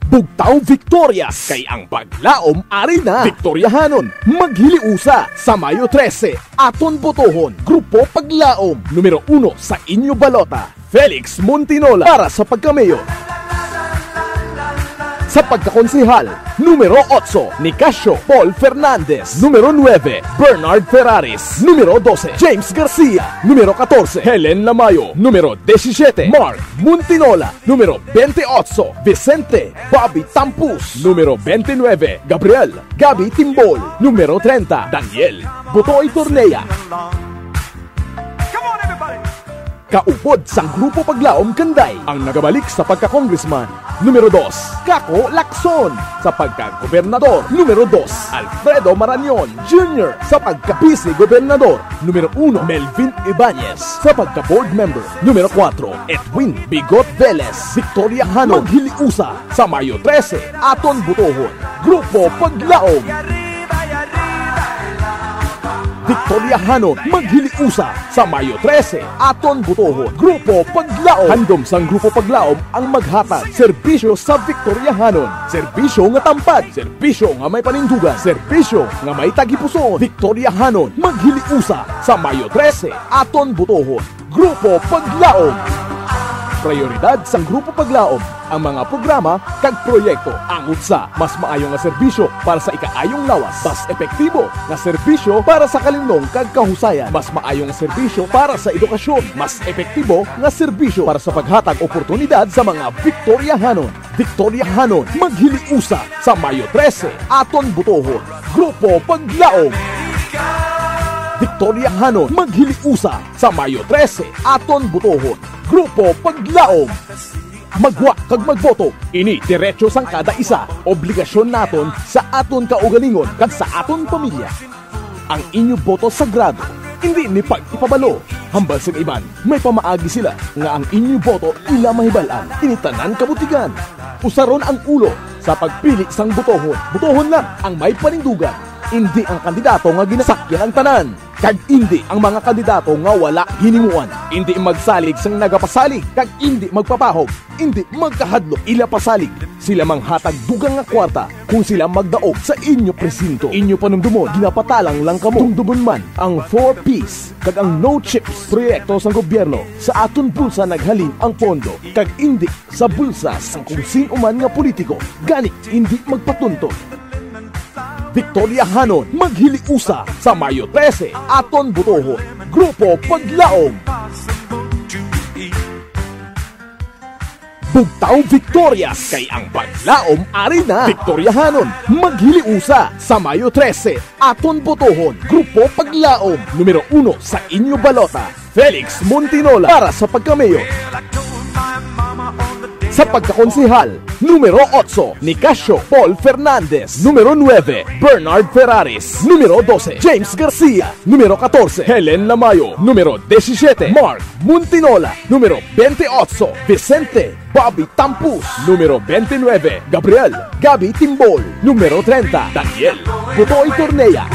Bugtaw Victorias, kay ang paglaom ari na. Victoriahanon, maghiliusa sa Mayo 13, aton botohon. Grupo Paglaom, numero 1 sa inyo balota, Felix Montinola para sa pagkamayor. Sa pagkakonsehal, numero 8, Nicasio Paul Fernandez. Numero 9, Bernard Ferraris. Numero 12, James Garcia. Numero 14, Helen Lamayo. Numero 17, Mark Montinola. Numero 28, Vicente Bobby Tampus. Numero 29, Gabriel Gabi Timbol. Numero 30, Daniel Butoy Tornea. Kaupod sang Grupo Paglaom Kanday ang nagabalik sa pagka-congressman. Numero 2, Kako Lacson sa pagka-gobernador. Numero 2, Alfredo Marañon Jr. sa pagka-vice gobernador. Numero 1, Melvin Ibanez sa pagka-board member. Numero 4, Edwin Bigot Velez. Victoriahanon, maghiliusa sa Mayo 13, aton botohon. Grupo Paglaom. Victoriahanon, maghiliusa sa Mayo 13, aton botohon. Grupo Paglaom. Handom sang Grupo Paglaom ang maghatag serbisyo sa Victoriahanon. Serbisyo nga tampad, serbisyo nga may panindugan, serbisyo nga may tagipuson. Victoriahanon, maghiliusa sa Mayo 13, aton botohon. Grupo Paglaom. Prioridad sang Grupo Paglaom ang mga programa kag proyekto angod sa mas maayo nga serbisyo para sa ikaayong lawas, mas epektibo nga serbisyo para sa kalinong kag kahusayan, mas maayo nga serbisyo para sa edukasyon, mas epektibo nga serbisyo para sa paghatag oportunidad sa mga Victoriahanon. Victoriahanon, maghiliusa sa Mayo 13, aton botohon. Grupo Paglaom. Victoriahanon, maghiliusa sa Mayo 13, aton botohon. Grupo Paglaom. Magwa kag magboto, ini diretso sang kada isa. Obligasyon naton sa aton kaugalingon kag sa aton pamilya. Ang inyo boto sagrado, hindi ni pag-ipabalo. Hambal sa iban, may pamaagi sila nga ang inyo boto ila mahibalan, initanan kabutigan. Usaron ang ulo sa pagpili sang botohon. Botohon lang ang may panindugan, hindi ang kandidato nga ginasakyan ang tanan. Kag hindi ang mga kandidato nga wala hinimuan. Hindi magsalig sang nagapasalig, kag hindi magpapahog, hindi magkahadlo ila pasalig. Sila manghatag dugang nga kwarta kung sila magdaog sa inyo presinto. Inyo panumdumon, ginapatalang lang kamo. Tungdumon man ang 4Ps kag ang no chips proyekto sang gobyerno. Sa aton bulsa naghalin ang pondo, kag hindi sa bulsa sang kung sino man nga politiko. Gani hindi magpatunton. Victoriahanon, maghiliusa sa Mayo 13, aton botohon. Grupo Paglaom. Bugtaw Victorias, kay ang Paglaom ari na. Victoriahanon, maghiliusa sa Mayo 13, aton botohon. Grupo Paglaom, numero 1 sa inyo balota, Felix Montinola para sa pagkamayor. Sa pagkakonsehal, numero 8, Nicasio Paul Fernandez. Numero 9, Bernard Ferraris. Numero 12, James Garcia. Numero 14, Helen Lamayo. Numero 17, Mark Montinola. Numero 28, Vicente Bobby Tampus. Numero 29, Gabriel Gabi Timbol. Numero 30, Daniel Butoy Tornea.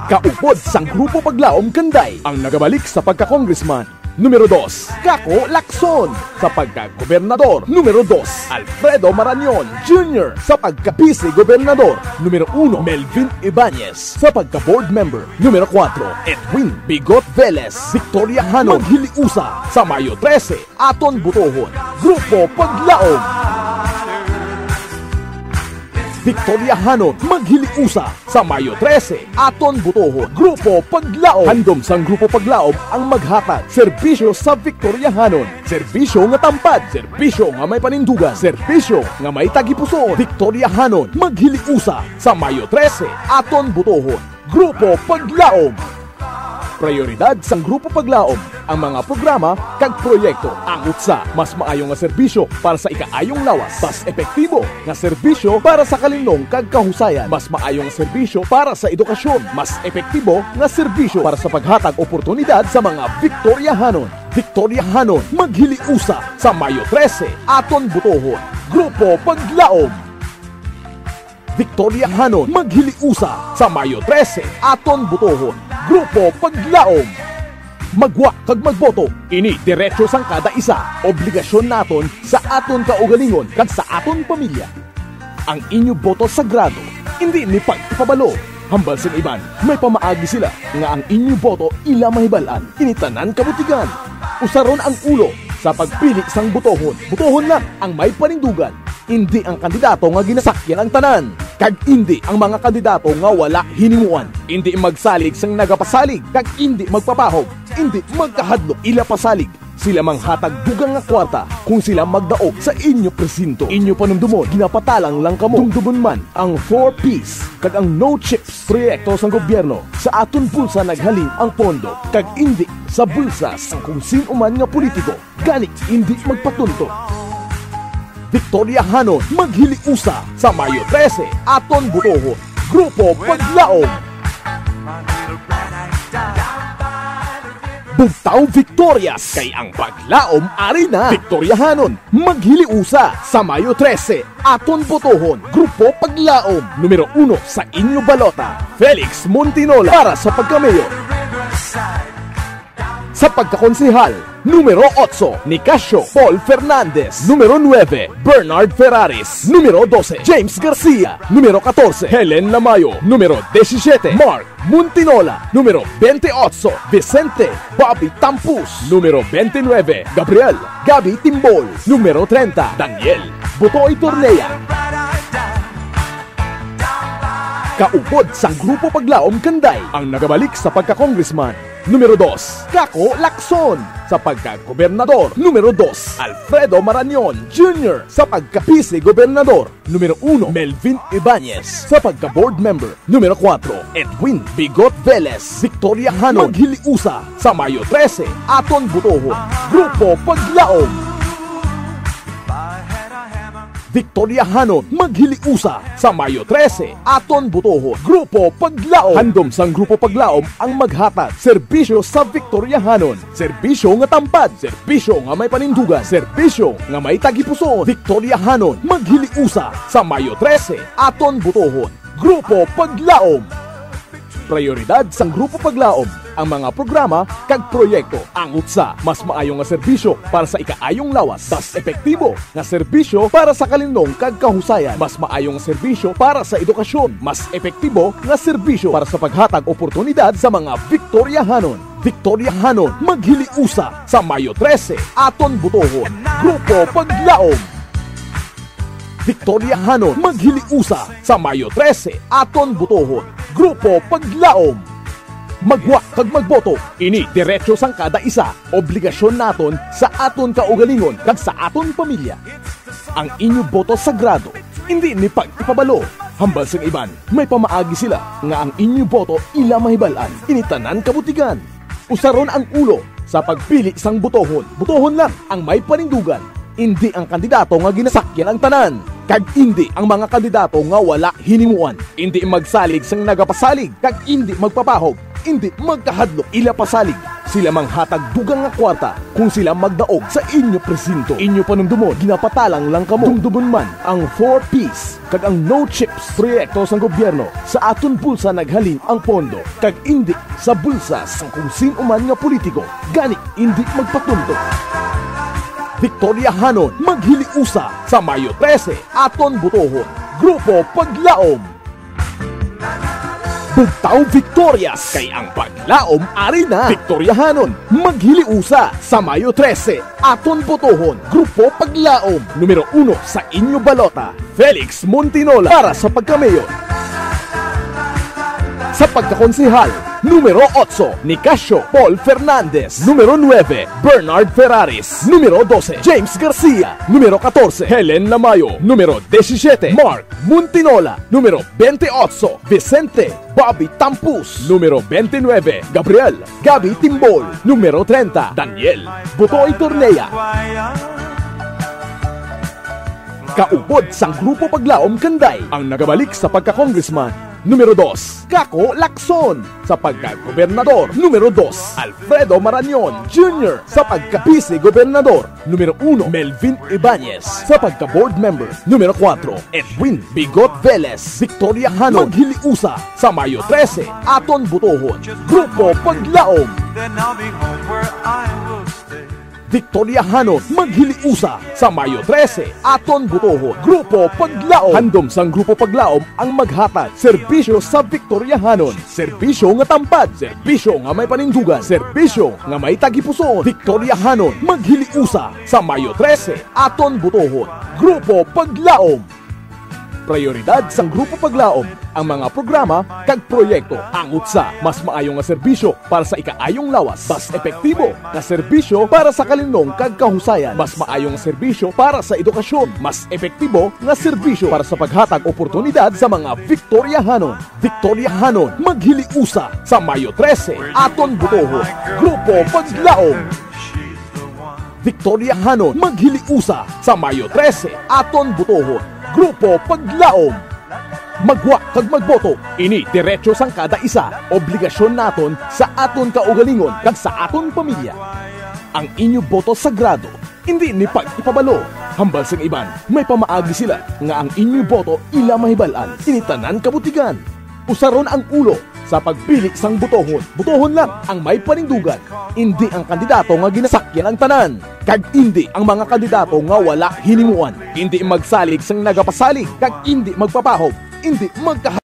Kaupod sang Grupo Paglaom Kanday ang nagabalik sa pagka-congressman. Numero 2, Kako Lacson sa pagka-gobernador. Numero 2, Alfredo Marañon Jr. sa pagka-vice gobernador. Numero 1, Melvin Ibanez sa pagka-board member. Numero 4, Edwin Bigot Velez. Victoriahanon, maghiliusa sa Mayo 13, aton botohon. Grupo Paglaom. Victoriahanon, maghiliusa sa Mayo 13, aton botohon. Grupo Paglaom. Handom sang Grupo Paglaom ang maghatag serbisyo sa Victoriahanon. Serbisyo nga tampad, serbisyo nga may panindugan, serbisyo nga may tagipuson. Victoriahanon, maghiliusa sa Mayo 13, aton botohon. Grupo Paglaom. Prioridad sang Grupo Paglaom ang mga programa kag proyekto angod sa mas maayo nga serbisyo para sa ikaayong lawas, mas epektibo nga serbisyo para sa kalinong kag kahusayan, mas maayo nga serbisyo para sa edukasyon, mas epektibo nga serbisyo para sa paghatag oportunidad sa mga Victoriahanon. Victoriahanon, maghiliusa sa Mayo 13, aton botohon. Grupo Paglaom. Victoriahanon, maghiliusa sa Mayo 13, aton botohon. Grupo Paglaom. Magwa kag magboto, ini diretso sang kada isa. Obligasyon naton sa aton kaugalingon kag sa aton pamilya. Ang inyo boto sagrado, hindi ni pagpabalo. Hambal sa iban, may pamaagi sila nga ang inyo boto ila mahibalan, initanan kabutigan. Usaron ang ulo sa pagpili sang botohon. Botohon lang ang may panindugan, hindi ang kandidato nga ginasakyan ang tanan. Kag hindi ang mga kandidato nga wala hinimuan. Hindi magsalig sang nagapasalig, kag hindi magpapahog, hindi magkahadlok ila pasalig. Sila manghatag dugang nga kwarta kung sila magdaog sa inyo presinto. Inyo panumdumon, ginapatalang lang kamo. Dumdumon man ang 4Ps kag ang no chips proyekto sa gobyerno. Sa aton bulsa naghalin ang pondo, kag hindi sa bulsa sa kung sino man nga politiko. Gani hindi magpatunto. Victoria Hanon maghiliusa sa Mayo 13 aton botohon. Grupo Paglaom. Bugtaw Victorias kay ang Paglaom ari na. Victoria Hanon maghiliusa sa Mayo 13 aton botohon. Grupo Paglaom. Numero 1 sa inyo balota, Felix Montinola para sa pagkamayor. Sa pagkakonsehal, numero 8, Nicasio Paul Fernandez. Numero 9, Bernard Ferraris. Numero 12, James Garcia. Numero 14, Helen Lamayo. Numero 17, Mark Montinola. Numero 28, Vicente Bobby Tampus. Numero 29, Gabriel Gabi Timbol. Numero 30, Daniel Botoy Tornea. Kaupod sang Grupo Paglaom Kanday ang nagabalik sa pagka-congressman. Numero 2, Kako Lacson sa pagka-gobernador. Numero 2, Alfredo Marañon Jr. sa pagka-vice-gobernador. Numero 1, Melvin Ibanez sa pagka-board member. Numero 4, Edwin Bigot Velez. Victoria Hanon maghiliusa sa Mayo 13 aton botohon. Grupo Paglaom. Victoria Hanon maghiliusa sa Mayo 13 aton botohon. Grupo Paglaom. Handom sang Grupo Paglaom ang maghatag serbisyo sa Victoria Hanon. Serbisyo nga tampad, serbisyo nga may panindugan, serbisyo nga may tagipuson. Victoria Hanon maghiliusa sa Mayo 13 aton botohon. Grupo Paglaom. Prioridad sang Grupo Paglaom ang mga programa kag proyekto. Angot sa mas maayong nga serbisyo para sa ikaayong lawas. Mas epektibo nga serbisyo para sa kalinong kag kahusayan. Mas maayong nga serbisyo para sa edukasyon. Mas epektibo nga serbisyo para sa paghatag oportunidad sa mga Victoria Hanon. Victoria Hanon maghiliusa sa Mayo 13 aton botohon. Grupo Paglaom. Victoria Hanon maghiliusa sa Mayo 13 aton botohon. Grupo Paglaom. Magwa kag magboto, ini diretso sang kada isa. Obligasyon naton sa aton kaugalingon kag sa aton pamilya. Ang inyo boto sagrado, hindi ni pagpabalo. Hambal sa iban, may pamaagi sila nga ang inyo boto ila mahibalan, initanan kabutigan. Usaron ang ulo sa pagpili sang botohon. Botohon lang ang may panindugan, hindi ang kandidato nga ginasakyan ang tanan. Kag hindi ang mga kandidato nga wala hinimuan. Hindi magsalig sang nagapasalig, kag hindi magpapahog, hindi magkahadlok ila pasalig. Sila manghatag dugang nga kwarta kung sila magdaog sa inyo presinto. Inyo panumdumon, ginapatalang lang kamo. Dumdumon man ang 4Ps kag ang no chips proyekto sang gobyerno. Sa aton bulsa naghalin ang pondo, kag hindi sa bulsa sang kung sino man nga politiko. Gani hindi magpatunto. Victoria Hanon maghiliusa sa Mayo 13 aton botohon. Grupo Paglaom. Bugtaw Victorias kay ang Paglaom ari na. Victoria Hanon maghiliusa sa Mayo 13 aton botohon. Grupo Paglaom. Numero 1 sa inyo balota, Felix Montinola para sa pagkamayor. Sa pagkakonsehal, numero 8, Nicasio Paul Fernandez. Numero 9, Bernard Ferraris. Numero 12, James Garcia. Numero 14, Helen Lamayo. Numero 17, Mark Montinola. Numero 28, Vicente Bobby Tampus. Numero 29, Gabriel Gabi Timbol. Numero 30, Daniel Botoy Tornea. Kaupod sang Grupo Paglaom Kanday ang nagabalik sa pagka-congressman. Numero 2, Kako Lacson sa pagka-gobernador. Numero 2, Alfredo Marañon Jr. sa pagka-vice-gobernador. Numero 1, Melvin Ibanez sa pagka-board member. Numero 4, Edwin Bigot Velez, Victoria Hanon, Maghiliusa sa Mayo 13, aton butohon. Grupo Paglaom. Then I'll be home where I will stay. Victoria Hanon, Maghiliusa sa Mayo 13, aton butohon. Grupo Paglaom. Handom sang Grupo Paglaom ang maghatag serbisyo sa Victoria Hanon. Serbisyo nga tampad, serbisyo nga may panindugan, serbisyo nga may tagipusoon. Victoria Hanon, Maghiliusa sa Mayo 13, aton butohon. Grupo Paglaom. Prioridad sang Grupo Paglaom ang mga programa kag proyekto angot sa mas maayong nga serbisyo para sa ikaayong lawas, mas epektibo nga serbisyo para sa kalinong kag kahusayan, mas maayong nga serbisyo para sa edukasyon, mas epektibo nga serbisyo para sa paghatag oportunidad sa mga Victoria Hanon. Victoria Hanon, Maghiliusa sa Mayo 13, aton butohon. Grupo Paglaom. Victoria Hanon, Maghiliusa sa Mayo 13, aton butohon. Grupo Paglaom. Magwa kag magboto, ini diretso sang kada isa. Obligasyon naton sa aton kaugalingon kag sa aton pamilya. Ang inyo boto sagrado, hindi ni pag-ipabalo. Hambal sang iban, may pamaagi sila nga ang inyo boto ila mahibalan. Initanan kabutigan. Usaron ang ulo sa pagpili sang butohon. Butohon lang ang may panindugan. Hindi ang kandidato nga ginasakyan ang tanan. Kag hindi ang mga kandidato nga wala hinimuan. Hindi magsalig sang nagapasalig. Kag hindi magpapahog. Hindi magkahal.